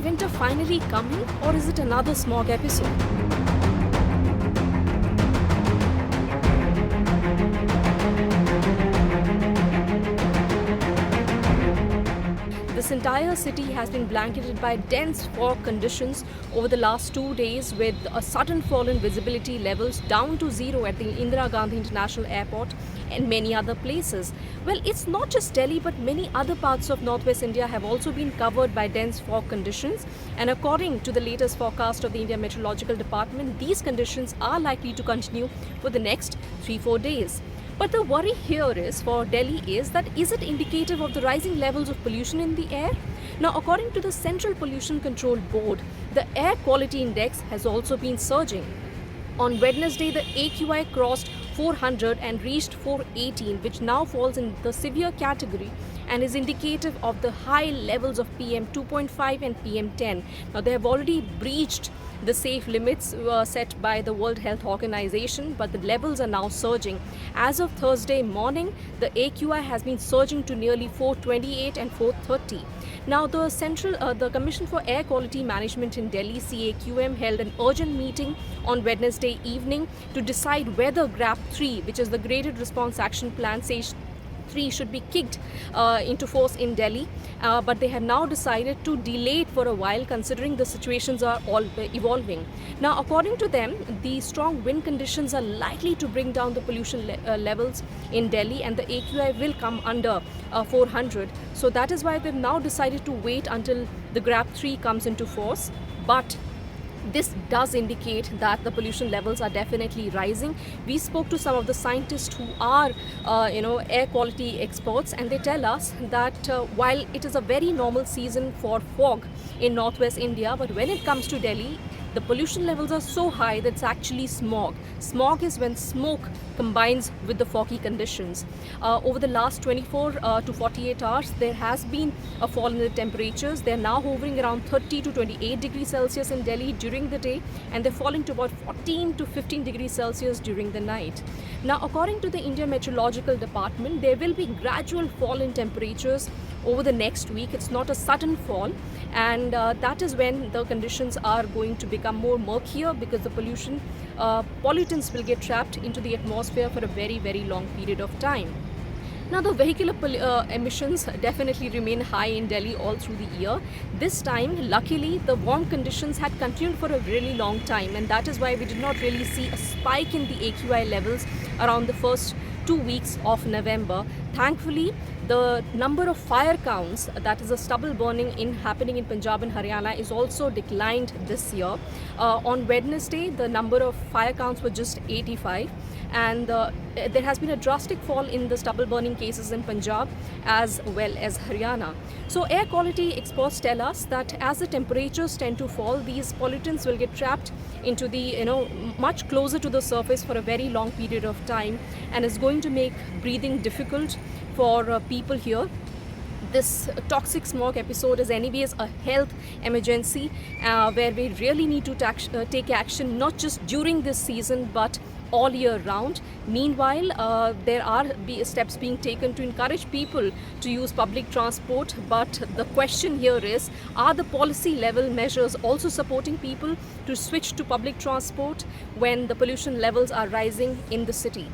winter finally coming, or is it another smog episode? This entire city has been blanketed by dense fog conditions over the last 2 days, with a sudden fall in visibility levels down to zero at the Indira Gandhi International Airport and many other places. Well, it's not just Delhi, but many other parts of northwest India have also been covered by dense fog conditions. And according to the latest forecast of the India Meteorological Department, these conditions are likely to continue for the next 3-4 days. But the worry here is for Delhi is it indicative of the rising levels of pollution in the air? Now, according to the Central Pollution Control Board, the air quality index has also been surging. On Wednesday, the AQI crossed 400 and reached 418, which now falls in the severe category and is indicative of the high levels of PM 2.5 and PM 10. Now, they have already breached the safe limits set by the World Health Organization, but the levels are now surging. As of Thursday morning, the AQI has been surging to nearly 428 and 430. Now, the Commission for Air Quality Management in Delhi, CAQM, held an urgent meeting on Wednesday evening to decide whether GRAP 3, which is the Graded Response Action Plan, Stage 3 should be kicked into force in Delhi, but they have now decided to delay it for a while, considering the situations are all evolving. Now, according to them, the strong wind conditions are likely to bring down the pollution levels in Delhi, and the AQI will come under 400. So that is why they've now decided to wait until the GRAP 3 comes into force. But this does indicate that the pollution levels are definitely rising. We spoke to some of the scientists who are, air quality experts, and they tell us that while it is a very normal season for fog in northwest India, but when it comes to Delhi, the pollution levels are so high that it's actually smog. Smog is when smoke combines with the foggy conditions. Over the last 24 to 48 hours, there has been a fall in the temperatures. They're now hovering around 30 to 28 degrees Celsius in Delhi during the day, and they're falling to about 14 to 15 degrees Celsius during the night. Now, according to the India Meteorological Department, there will be gradual fall in temperatures over the next week. It's not a sudden fall, and that is when the conditions are going to become more murkier, because the pollutants will get trapped into the atmosphere for a very, very long period of time. Now, the vehicular emissions definitely remain high in Delhi all through the year. This time, luckily, the warm conditions had continued for a really long time, and that is why we did not really see a spike in the AQI levels around the first 2 weeks of November. Thankfully, the number of fire counts, that is a stubble burning happening in Punjab and Haryana, is also declined this year. On Wednesday, the number of fire counts were just 85, and there has been a drastic fall in the stubble burning cases in Punjab as well as Haryana. So air quality experts tell us that as the temperatures tend to fall, these pollutants will get trapped into the, much closer to the surface for a very long period of time, and is going to make breathing difficult for people here. This toxic smog episode is anyways a health emergency where we really need to take action, not just during this season but all year round. Meanwhile, there are steps being taken to encourage people to use public transport, but the question here is, are the policy level measures also supporting people to switch to public transport when the pollution levels are rising in the city?